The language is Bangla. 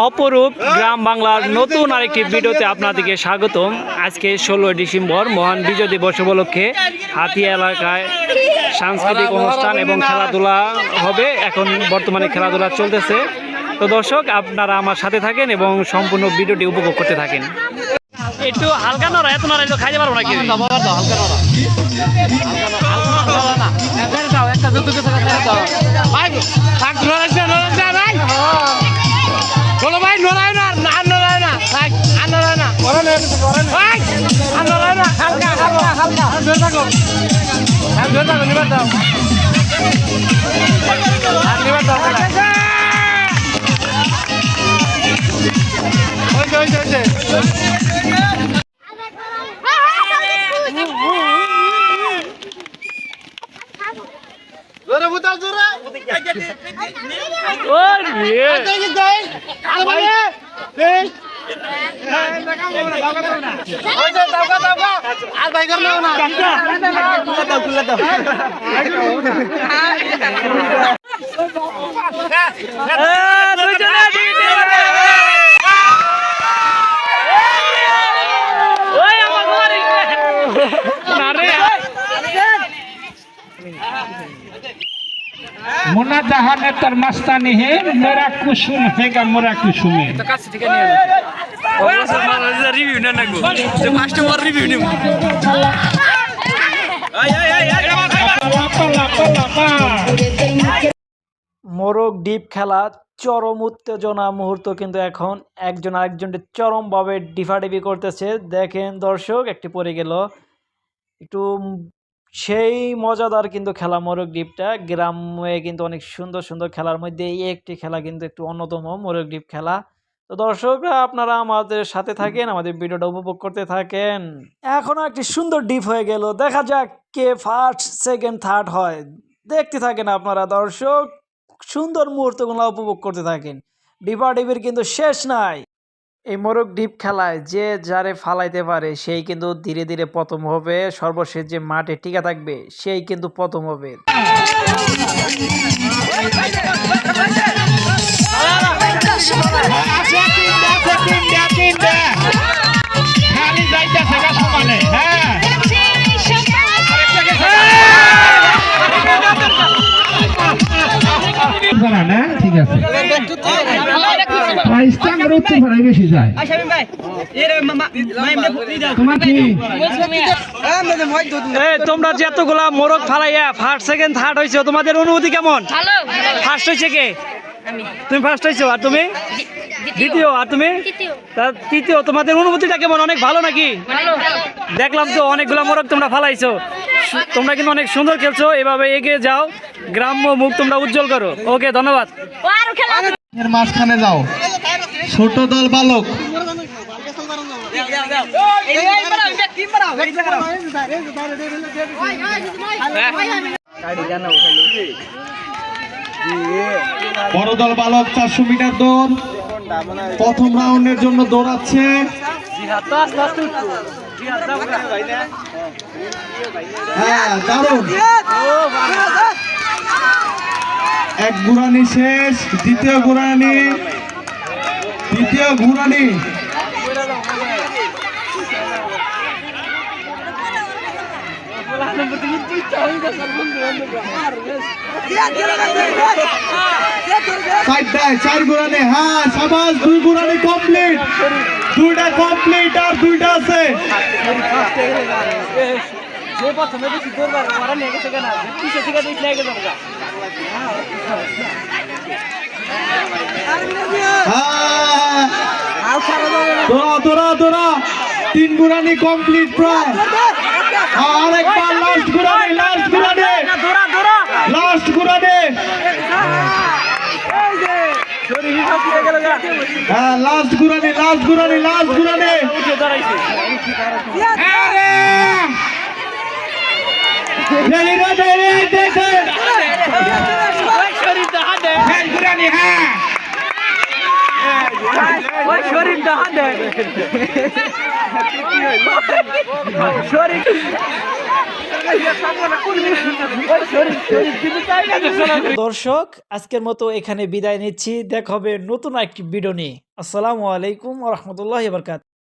অপরূপ গ্রাম বাংলার নতুন আরেকটি ভিডিওতে আপনাদেরকে স্বাগতম। আজকে 16 ডিসেম্বর মহান বিজয় দিবস উপলক্ষে হাতিয়া এলাকায় সাংস্কৃতিক অনুষ্ঠান এবং খেলাধুলা হবে। এখন বর্তমানে খেলাধুলা চলতেছে। তো দর্শক, আপনারা আমার সাথে থাকেন এবং সম্পূর্ণ ভিডিওটি উপভোগ করতে থাকেন। একটু হালকা নড়া, এত নড়া তো খাইতে পারবো না। কি मुन्ना जहां ने तर मस्तानी है मेरा कुसुम हैगा मोरा कुसुम है रिव्यू ना नागो যে কাস্টমার রিভিউ নিব। মোরগ ডিপ খেলা চরম উত্তেজনা মুহূর্ত, কিন্তু এখন একজন আরেকজনকে চরমভাবে ডিফাডিফি করতেছে। দেখেন দর্শক, একটি পড়ে গেল। একটু সেই মজাদার কিন্তু খেলা মোরগ ডিপটা। গ্রামে কিন্তু অনেক সুন্দর সুন্দর খেলার মধ্যে এই একটি খেলা কিন্তু একটু অন্যতম, মোরগ ডিপ খেলা। তো দর্শকরা, আপনারা আমাদের সাথে থাকেন, আমাদের ভিডিওটা উপভোগ করতে থাকেন। এখনো একটি সুন্দর ডিপ হয়ে গেল। দেখা যাক কে ফার্স্ট, সেকেন্ড, থার্ড হয়। দেখতে থাকেন আপনারা দর্শক, সুন্দর মুহূর্তগুলো উপভোগ করতে থাকেন। ডিপাডিপির কিন্তু শেষ নাই। এই মোরগ ডিপ খেলায় যে যারে ফালাইতে পারে সেই কিন্তু ধীরে ধীরে প্রথম হবে। সর্বশেষ যে মাঠে টিকে থাকবে সেই কিন্তু প্রথম হবে। ঠিক আছে, প্রাইসটা আমার উত্তর ভাড়াই বেশি যায়। তোমরা যে এতগুলা মোরগ ফালাইয়া ফার্স্ট, সেকেন্ড, থার্ড হয়েছো, তোমাদের অনুভূতি কেমন? ফার্স্ট হয়েছে কে? তুমি ফার্স্ট হয়েছো। আর তুমি দ্বিতীয়। আর তুমি তৃতীয়। তোমাদের অনুভূতিটা কেমন? অনেক ভালো নাকি? দেখলাম তো অনেকগুলা মোরগ তোমরা ফালাইছো। তোমরা কিন্তু অনেক সুন্দর খেলছো। এভাবে এগিয়ে যাও, গ্রাম্য মুখ তোমরা উজ্জ্বল করো। ওকে, ধন্যবাদ। এর মাঝখানে যাও, ছোট দল বালক। বড় দল বালক 400 মিটার দৌড় প্রথম রাউন্ডের জন্য দৌড়াচ্ছে। হ্যাঁ, দারুণ। এক ঘুরানি শেষ, দ্বিতীয় ঘুরানি। চার ঘুরানি। হ্যাঁ, সাবাস। 2 ঘুরানি কমপ্লিট। 2টা কমপ্লিট, আর 2টা আছে। দৌড়া 3 ঘুরানি কমপ্লিট প্রায়। আরেকবার লাস্ট ঘুরানি। হ্যাঁ, লাস্ট ঘুরানি। ওই শরীরটা হাতে শরীর দর্শক আজকের মতো এখানে বিদায় নিচ্ছি, দেখা হবে নতুন একটি ভিডিও নিয়ে। আসসালামু আলাইকুম ওয়া রাহমাতুল্লাহি ওয়া বারাকাতুহু।